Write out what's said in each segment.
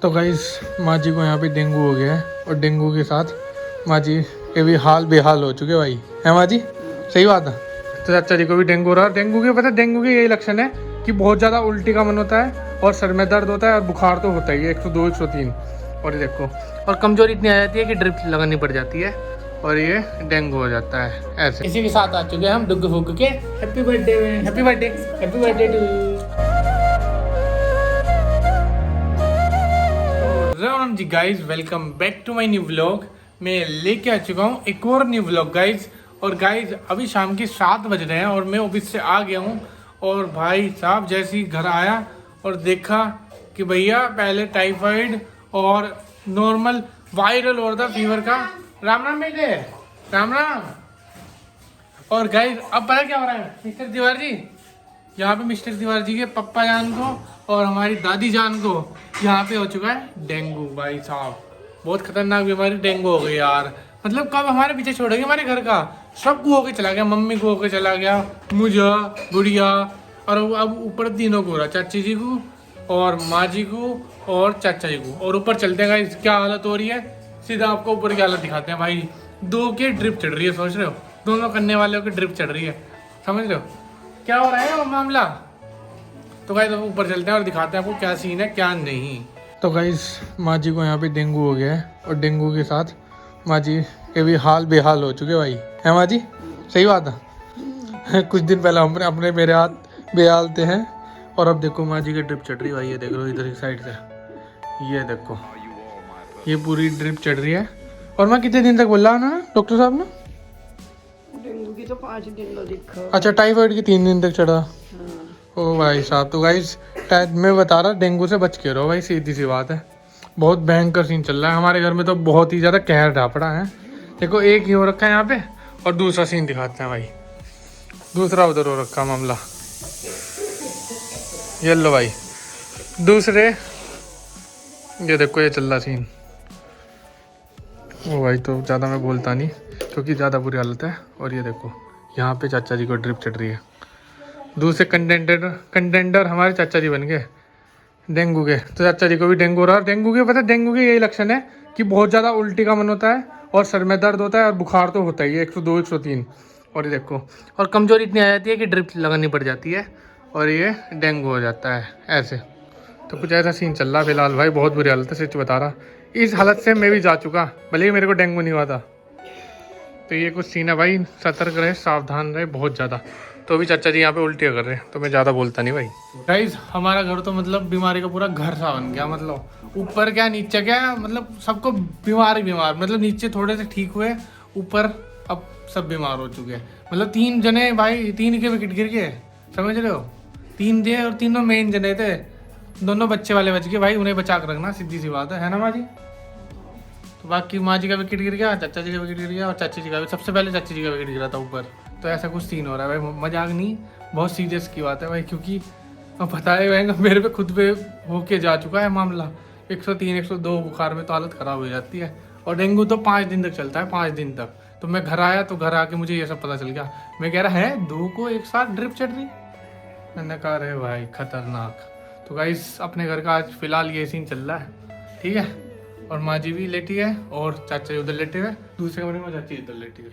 तो गाइस माँ जी को यहाँ पे डेंगू हो गया है और डेंगू के साथ माँ जी के भी हाल बेहाल हो चुके भाई, है माँ जी? सही बात है। तो चाचा जी को भी डेंगू हो रहा है। डेंगू के पता है डेंगू के यही लक्षण है कि बहुत ज़्यादा उल्टी का मन होता है और सर में दर्द होता है और बुखार तो होता ही है 102 103। और ये देखो, और कमजोरी इतनी आ जाती है कि ड्रिप लगानी पड़ जाती है और ये डेंगू हो जाता है ऐसे। इसी के साथ आ चुके हैं हम डुग फूक के। Happy birthday, happy birthday, happy birthday to Ram ji. Guys welcome back to my new vlog. मैं लेके आ चुका हूँ एक और न्यू व्लॉग गाइज। और गाइज अभी शाम के 7 बज रहे हैं और मैं ऑफिस से आ गया हूँ। और भाई साहब जैसे ही घर आया और देखा कि भैया पहले टाइफाइड और नॉर्मल वायरल हो रहा था फीवर का। राम राम बेटे, राम राम। और गाइज अब पता क्या हो रहा है मिस्टर तिवारी जी, यहाँ पे मिस्टर तिवारी जी के पप्पा जान को और हमारी दादी जान को यहाँ पे हो चुका है डेंगू। भाई साहब बहुत खतरनाक बीमारी डेंगू हो गई यार। मतलब कब हमारे पीछे छोड़ेंगे हमारे घर का, सबको होके चला गया, मम्मी को होके चला गया, मुझे, गुड़िया, और अब ऊपर तीनों को हो रहा, चाची जी को और माँ जी को और चाचा जी को। और ऊपर चलते हैं क्या हालत हो रही है, सीधा आपको ऊपर की हालत दिखाते हैं भाई। 2 की ड्रिप चढ़ रही है, सोच रहे हो? दोनों करने वालों की ड्रिप चढ़ रही है, समझ रहे हो क्या हो रहा है वो मामला? तो गाइस अब ऊपर चलते हैं और दिखाते हैं आपको क्या सीन है क्या नहीं। तो गाइस माँ जी को यहाँ पे डेंगू हो गया है और डेंगू के साथ माँ जी के भी हाल बेहाल हो चुके भाई, है माँ जी? सही बात है। कुछ दिन पहले हमने अपने मेरे हाथ बेहालते हैं और अब देखो माँ जी की ड्रिप चढ़ रही है भाई। ये देख लो इधर की साइड से, ये देखो ये पूरी ड्रिप चढ़ रही है। और मैं कितने दिन तक बोल रहा ना डॉक्टर साहब ने? डेंगू की तो 5 दिन दिखा। अच्छा टाइफाइड की 3 दिन तक चढ़ा। ओ भाई साहब, तो गाइस मैं बता रहा डेंगू से बच के रहो भाई, सीधी सी बात है। बहुत भयंकर सीन चल रहा है हमारे घर में, तो बहुत ही ज़्यादा कहर ढापड़ा है। देखो एक ही हो रखा है यहाँ पे और दूसरा सीन दिखाते हैं भाई, दूसरा उधर हो रखा मामला। ये लो भाई दूसरे, ये देखो ये चल रहा सीन। ओ भाई तो ज़्यादा मैं बोलता नहीं क्योंकि ज़्यादा बुरी हालत है। और ये देखो यहाँ पे चाचा जी को ड्रिप चढ़ रही है। दूसरे कंटेंडर हमारे चाचा जी बन गए डेंगू के। तो चाचा जी को भी डेंगू हो रहा है। डेंगू के पता है डेंगू के यही लक्षण है कि बहुत ज़्यादा उल्टी का मन होता है और सर में दर्द होता है और बुखार तो होता ही है 102 103। और ये देखो, और कमजोरी इतनी आ जाती है कि ड्रिप लगानी पड़ जाती है और ये डेंगू हो जाता है ऐसे। तो कुछ ऐसा सीन चल रहा है फिलहाल भाई, बहुत बुरी हालत है सच बता रहा। इस हालत से मैं भी जा चुका, भले ही मेरे को डेंगू नहीं हुआ था। तो ये कुछ सीन है भाई, सतर्क रहे, सावधान रहे बहुत ज़्यादा। तो अभी चाचा जी यहाँ पे उल्टियाँ कर रहे हैं तो मैं ज़्यादा बोलता नहीं भाई। गाइस हमारा घर तो मतलब बीमारी का पूरा घर सा बन गया। मतलब ऊपर क्या नीचे क्या, मतलब सबको बीमार ही बीमार। मतलब नीचे थोड़े से ठीक हुए, ऊपर अब सब बीमार हो चुके हैं। मतलब 3 जने भाई, 3 के विकेट गिर गए, समझ रहे हो? 3 थे और तीनों मेन जने थे, दोनों बच्चे वाले बच गए भाई। उन्हें बचा कर रखना, सीधी सी बात है ना माँ जी? तो बाकी माँ जी का विकेट गिर गया, चाचा जी का विकेट गिर गया और चाची जी का भी, सबसे पहले चाची जी का विकेट गिरा था ऊपर। तो ऐसा कुछ सीन हो रहा है भाई, मजाक नहीं, बहुत सीरियस की बात है भाई। क्योंकि अब बताए हुए मेरे पे खुद पे होके जा चुका है मामला। 103 102 बुखार में तो हालत ख़राब हो जाती है। और डेंगू तो 5 दिन तक चलता है, 5 दिन तक। तो मैं घर आया तो घर आके मुझे ये सब पता चल गया। मैं कह रहा है 2 को एक साथ ड्रिप चढ़ रही, मैंने कहा अरे भाई खतरनाक। तो गाइस अपने घर का आज फिलहाल ये सीन चल रहा है, ठीक है। और माँ जी भी लेटी है और चाचा जी उधर लेटे हुए, दूसरे कमरे में चाची इधर लेटी हुई,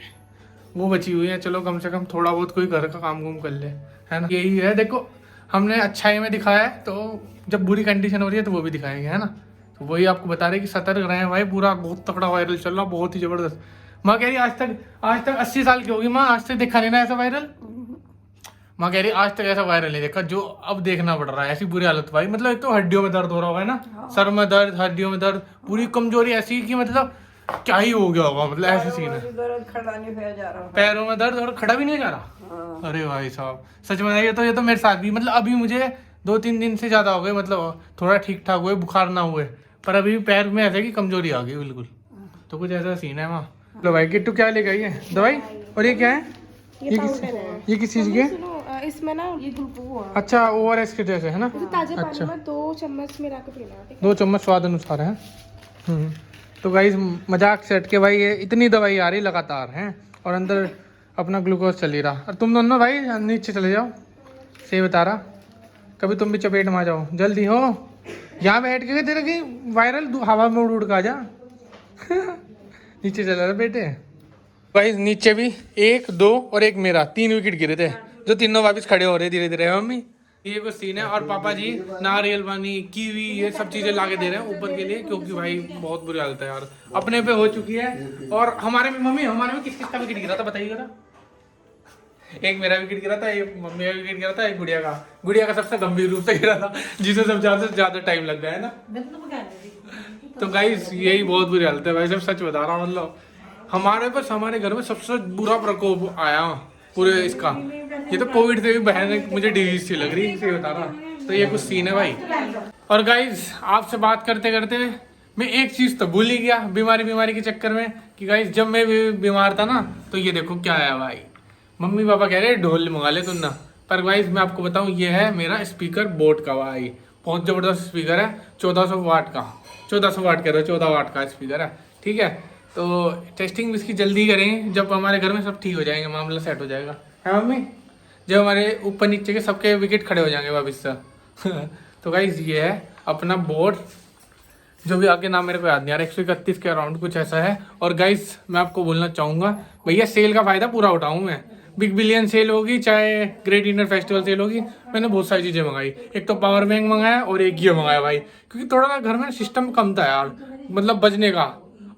वो बची हुई है। चलो कम से कम थोड़ा बहुत कोई घर का काम कुम कर ले, है ना? यही है, देखो हमने अच्छाई में दिखाया है तो जब बुरी कंडीशन हो रही है तो वो भी दिखाएंगे, है ना? तो वही आपको बता रहे कि सतर्क रहें भाई। पूरा बहुत तगड़ा वायरल चल रहा, बहुत ही ज़बरदस्त। माँ कह रही आज तक 80 साल की होगी माँ, आज तक देखा नहीं ना ऐसा वायरल। माँ कह रही आज तक ऐसा वायरल नहीं देखा जो अब देखना पड़ रहा है। ऐसी बुरी हालत भाई, मतलब एक तो हड्डियों में दर्द हो रहा है ना, सर में दर्द, हड्डियों में दर्द, पूरी कमजोरी ऐसी कि मतलब क्या ही हो गया होगा। मतलब ऐसे सीन है, दर्द खड़ा नहीं हो जा रहा, पैरों में दर्द और खड़ा भी नहीं जा रहा। अरे भाई साहब सच में ये तो मेरे साथ भी, मतलब अभी मुझे 2-3 दिन से ज़्यादा हो गए, मतलब थोड़ा ठीक ठाक हुए, बुखार ना हुए, पर अभी पैर में ऐसे कि कमजोरी आ गई बिल्कुल। तो कुछ ऐसा सीन है वहाँ। लो भाई किट्टू क्या लेके आई है दवाई? और ये क्या है? ये किस चीज़ की है? इसमें ना ये ग्लूको है। अच्छा ORS के जैसे है ना? ताजे अच्छा। पानी में 2 चम्मच मिला के पीना है, ठीक 2 चम्मच स्वाद अनुसार है। तो गाइस मजाक से हट के भाई ये इतनी दवाई आ रही लगातार हैं और अंदर अपना ग्लूकोज चल ही रहा। और तुम दोनों भाई नीचे चले जाओ, सही बता रहा, कभी तुम भी चपेट में आ जाओ, जल्दी हो यहाँ बैठ के तेरा कहीं वायरल हवा में उड़ उड़ का जा नीचे चला रहा बेटे भाई। नीचे भी 1 2 और एक मेरा 3 विकेट गिरे थे जो तीनों वापस खड़े हो रहे धीरे धीरे है मम्मी। ये कुछ सीन है। और पापा जी नारियल पानी कीवी ये सब चीजें लाके दे रहे हैं ऊपर के लिए क्योंकि भाई बहुत बुरी हालत है यार अपने पे हो चुकी है। और हमारे में मम्मी हमारे में किस किस का विकेट गिरा था बताइए जरा। एक मेरा विकेट गिरा था, एक मम्मी का विकेट गिरा था, एक गुड़िया का सबसे गंभीर रूप से गिरा था जिसे सब ज्यादा टाइम लग गया है ना। तो गाइस यही बहुत बुरी हालत है भाई सब सच बता रहा हूँ। मतलब हमारे घर में सबसे बुरा प्रकोप आया पूरे इसका। ये तो कोविड से भी बहन मुझे डिजीज सी लग रही है इसे बता रहा। तो ये कुछ सीन है भाई। और गाइस आपसे बात करते करते मैं एक चीज तो भूल ही गया बीमारी के चक्कर में कि गाइस जब मैं भी बीमार था ना तो ये देखो क्या आया भाई। मम्मी पापा कह रहे ढोल मंगा ले तुम ना। पर गाइस मैं आपको बताऊं ये है मेरा स्पीकर बोट का भाई। बहुत जबरदस्त स्पीकर है 1400 वाट का। 1400 वाट कह रहे हो 14 वाट का स्पीकर है ठीक है। तो टेस्टिंग इसकी जल्दी करेंगे जब हमारे घर में सब ठीक हो जाएंगे मामला सेट हो जाएगा है मम्मी। जब हमारे ऊपर नीचे के सबके विकेट खड़े हो जाएंगे वापस से तो गाइस ये है अपना बोर्ड जो भी आगे नाम मेरे को याद नहीं आ रहा 131 के अराउंड कुछ ऐसा है। और गाइस मैं आपको बोलना चाहूँगा भैया सेल का फ़ायदा पूरा उठाऊँ मैं। बिग बिलियन सेल होगी चाहे ग्रेट इंडियन फेस्टिवल सेल होगी मैंने बहुत सारी चीज़ें मंगाई। एक तो पावर बैंक मंगाया और एक ये मंगाया भाई क्योंकि थोड़ा ना घर में सिस्टम कम था यार मतलब बजने का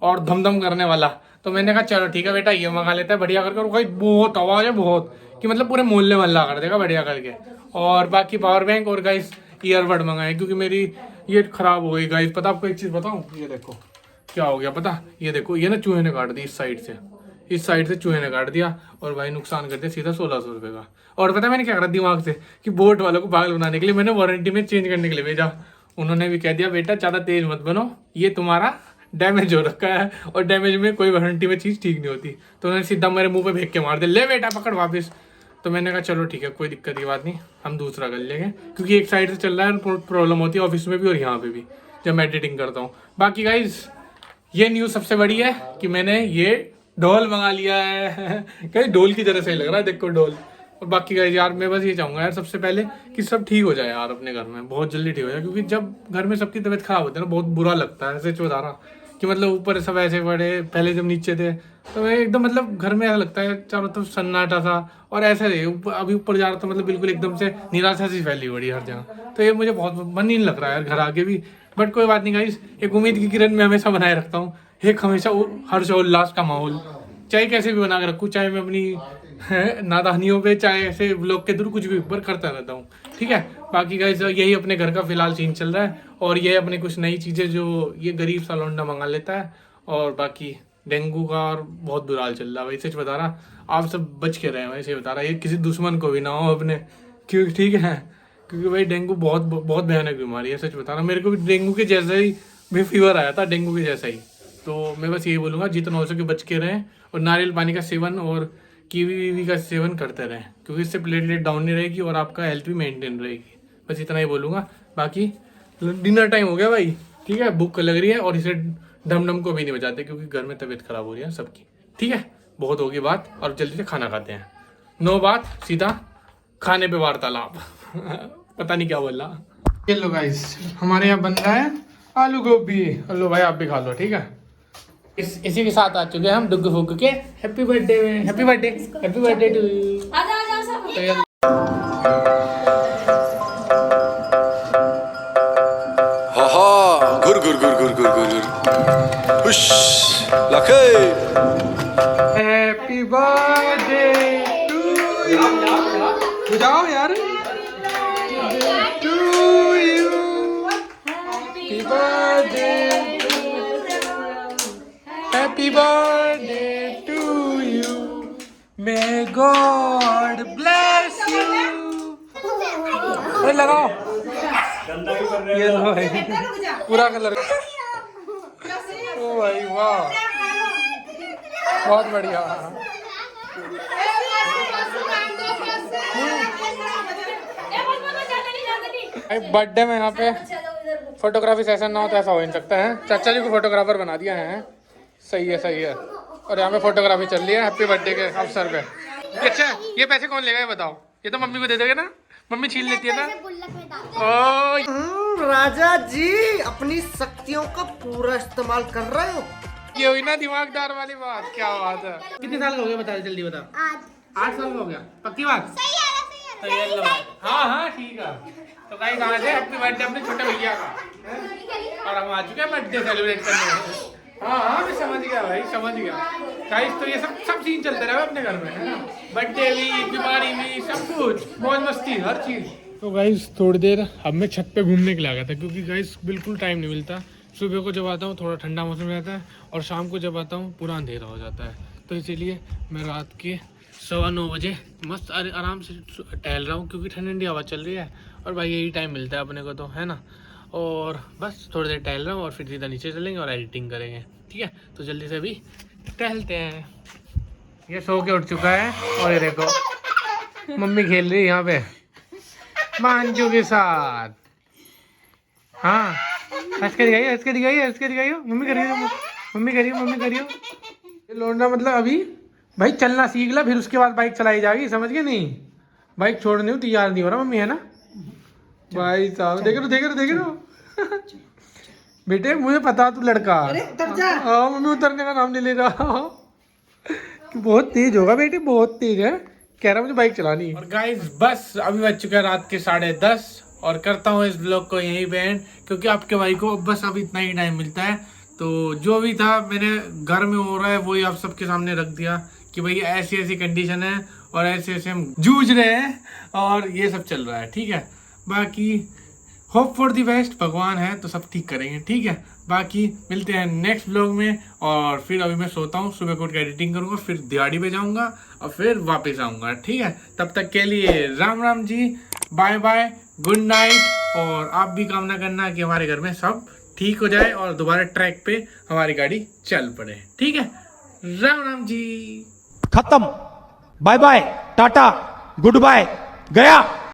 और धमधम करने वाला। तो मैंने कहा चलो ठीक है बेटा ये मंगा लेता है बढ़िया करके। और भाई बहुत आवाज़ है बहुत कि मतलब पूरे मोहल्ले मल्ला कर देगा बढ़िया करके। और बाकी पावर बैंक और गाइस ईयरबड मंगाए क्योंकि मेरी ये खराब हो गई गाइस। पता आपको एक चीज़ बताऊँ ये देखो क्या हो गया पता। ये देखो ये ना चूहे ने काट दी इस साइड से चूहे ने काट दिया और भाई नुकसान कर दिया सीधा 1600 रुपये का। और पता मैंने क्या करा दिमाग से कि बोट वालों को पागल बनाने के लिए मैंने वारंटी में चेंज करने के लिए भेजा। उन्होंने भी कह दिया बेटा ज़्यादा तेज मत बनो ये तुम्हारा डैमेज हो रखा है और डैमेज में कोई वारंटी में चीज़ ठीक नहीं होती। तो उन्होंने सीधा मेरे मुंह पे फेंक के मार दिया ले बेटा पकड़ वापस। तो मैंने कहा चलो ठीक है कोई दिक्कत की बात नहीं हम दूसरा कर लेंगे क्योंकि एक साइड से चल रहा है प्रॉब्लम होती है ऑफिस में भी और यहाँ पे भी जब मैं एडिटिंग करता हूँ। बाकी गाइज ये न्यूज़ सबसे बड़ी है कि मैंने ये ढोल मंगा लिया है कहीं ढोल की तरह सही लग रहा है देखो ढोल। और बाकी गाइज यार मैं बस ये चाहूँगा यार सबसे पहले कि सब ठीक हो जाए यार अपने घर में बहुत जल्दी ठीक हो जाए क्योंकि जब घर में सबकी तबीयत खराब होती है ना बहुत बुरा लगता है। ऐसे बता रहा कि मतलब ऊपर सब ऐसे बड़े पहले जब नीचे थे तो एकदम मतलब घर में ऐसा लगता है चारों तरफ सन्नाटा सा और ऐसे रहे अभी ऊपर जा रहा था मतलब बिल्कुल एकदम से निराशा सी फैली बड़ी हर जगह। तो ये मुझे बहुत मन नहीं लग रहा है यार घर आके भी। बट कोई बात नहीं गाइस एक उम्मीद की किरण मैं हमेशा बनाए रखता हूँ एक हमेशा हर्षोल्लास का माहौल चाहे कैसे भी बना के रखूँ चाहे मैं अपनी नादानियों पे चाहे ऐसे ब्लॉग के थ्रू कुछ भी ऊपर करता रहता हूँ ठीक है। बाकी गाइस यही अपने घर का फिलहाल सीन चल रहा है और ये अपने कुछ नई चीज़ें जो ये गरीब सा लौंडा मंगा लेता है। और बाकी डेंगू का और बहुत बुरा हाल चल रहा है भाई सच बता रहा आप सब बच के रहे वैसे बता रहा ये किसी दुश्मन को भी ना हो अपने क्यों ठीक है क्योंकि भाई डेंगू बहुत बहुत भयानक बीमारी है सच बता रहा। मेरे को भी डेंगू के जैसा ही भी फीवर आया था डेंगू के जैसा ही। तो मैं बस यही बोलूँगा जितना हो सके बच के रहें और नारियल पानी का सेवन और कीवी वीवी का सेवन करते रहें क्योंकि इससे प्लेटलेट डाउन नहीं रहेगी और आपका हेल्थ भी मेंटेन रहेगी। बस इतना ही बोलूँगा। बाकी डिनर टाइम हो गया भाई ठीक है भूख लग रही है और इसे डम को भी नहीं बचाते क्योंकि घर में तबीयत खराब हो रही है सबकी ठीक है। बहुत होगी बात और जल्दी से खाना खाते हैं। नो बात सीधा खाने पे वार्तालाप पता नहीं क्या बोल रहा। ये लो गाइस हमारे यहाँ बन रहा है आलू गोभी। लो भाई आप भी खा लो ठीक है। इसी के साथ आ चुके हैं हम डुग फुग के हैप्पी बर्थडे में हैप्पी बर्थडे टू यू। घुर घुर घुर घुर घुर घुर हुश लखे हैप्पी बर्थडे टू यू बुझाओ यार to you happy birthday happy birthday to you may God bless you. लगाओ ये लो भाई पूरा कलर ओ भाई वाह बहुत बढ़िया। बर्थडे में यहाँ पे फोटोग्राफी सेशन ना हो तो ऐसा हो नहीं सकता है। चाचा जी को फोटोग्राफर बना दिया है सही है। और यहाँ पे फोटोग्राफी चल रही है हैप्पी बर्थडे के अवसर पे। अच्छा ये पैसे कौन लेगा ये बताओ। ये तो मम्मी को दे देगा ना मम्मी छीन लेती है ना। गुल्लक में डाल। ओ राजा जी अपनी शक्तियों का पूरा इस्तेमाल कर रहे हो। ये हुई ना दिमागदार वाली बात। क्या बात है। कितने साल का हो गया बता जल्दी बता। आज 8 साल का हो गया पक्की बात। सही आ रहा, सही आ रहा। हाँ हाँ ठीक है। तो गाइस आज है हैप्पी बर्थडे अपने छोटे भैया का और हम आ चुके हैं बर्थडे सेलिब्रेट करने। हाँ हाँ मैं समझ गया भाई, समझ गया। गाइस तो ये सब सीन चलते रहे अपने घर में, है ना। बर्थडे भी, बीमारी भी, सब कुछ मौज मस्ती हर चीज। तो गाइस थोड़ी देर अब मैं छत पे घूमने के लिए आ गया था क्योंकि गाइस बिल्कुल टाइम नहीं मिलता। सुबह को जब आता हूँ थोड़ा ठंडा मौसम रहता है और शाम को जब आता हूँ पूरा अंधेरा हो जाता है। तो इसीलिए मैं रात के 9:15 बजे मस्त आराम से टहल रहा हूँ क्योंकि ठंडी ठंडी हवा चल रही है और भाई यही टाइम मिलता है अपने को तो, है ना। और बस थोड़ी देर टहल रहा हूँ और फिर सीधा नीचे चलेंगे और एडिटिंग करेंगे। ठीक है तो जल्दी से अभी टहलते हैं। ये सो के उठ चुका है और ये देखो मम्मी खेल रही है यहाँ पे मांजू के साथ। हाँ हंस के दिखाइए, हंस के दिखाइए, हंस के दिखाइए। मम्मी करिए, मम्मी करिए, मम्मी करिए। ये लौंडा मतलब अभी भाई चलना सीख ला फिर उसके बाद बाइक चलाई जाएगी, समझ गए नहीं। बाइक छोड़ने को तैयार नहीं हो रहा मम्मी, है ना भाई साहब। देख लो देख लो देख लो बेटे मुझे पता तू लड़का। हाँ मम्मी उतरने का नाम नहीं ले रहा। बहुत तेज होगा बेटे, बहुत तेज है। कह रहा मुझे बाइक चलानी है। और गाइस बस अभी बज चुका है रात के 10:30 और करता हूँ इस ब्लॉग को यहीं पे एंड क्योंकि आपके भाई को बस अब इतना ही टाइम मिलता है। तो जो भी था मेरे घर में हो रहा है वही आप सबके सामने रख दिया कि भाई ऐसी ऐसी कंडीशन है और ऐसे ऐसे हम जूझ रहे हैं और ये सब चल रहा है। ठीक है बाकी होप फॉर दी बेस्ट, भगवान है तो सब ठीक करेंगे। ठीक है बाकी मिलते हैं नेक्स्ट ब्लॉग में। और फिर अभी मैं सोता हूँ, सुबह को एडिटिंग करूँगा, फिर दिहाड़ी पे जाऊँगा और फिर वापस आऊँगा। ठीक है तब तक के लिए राम राम जी, बाय बाय, गुड नाइट। और आप भी कामना करना कि हमारे घर में सब ठीक हो जाए और दोबारा ट्रैक पे हमारी गाड़ी चल पड़े। ठीक है राम राम जी। खत्म, bye bye, tata, good bye, गया।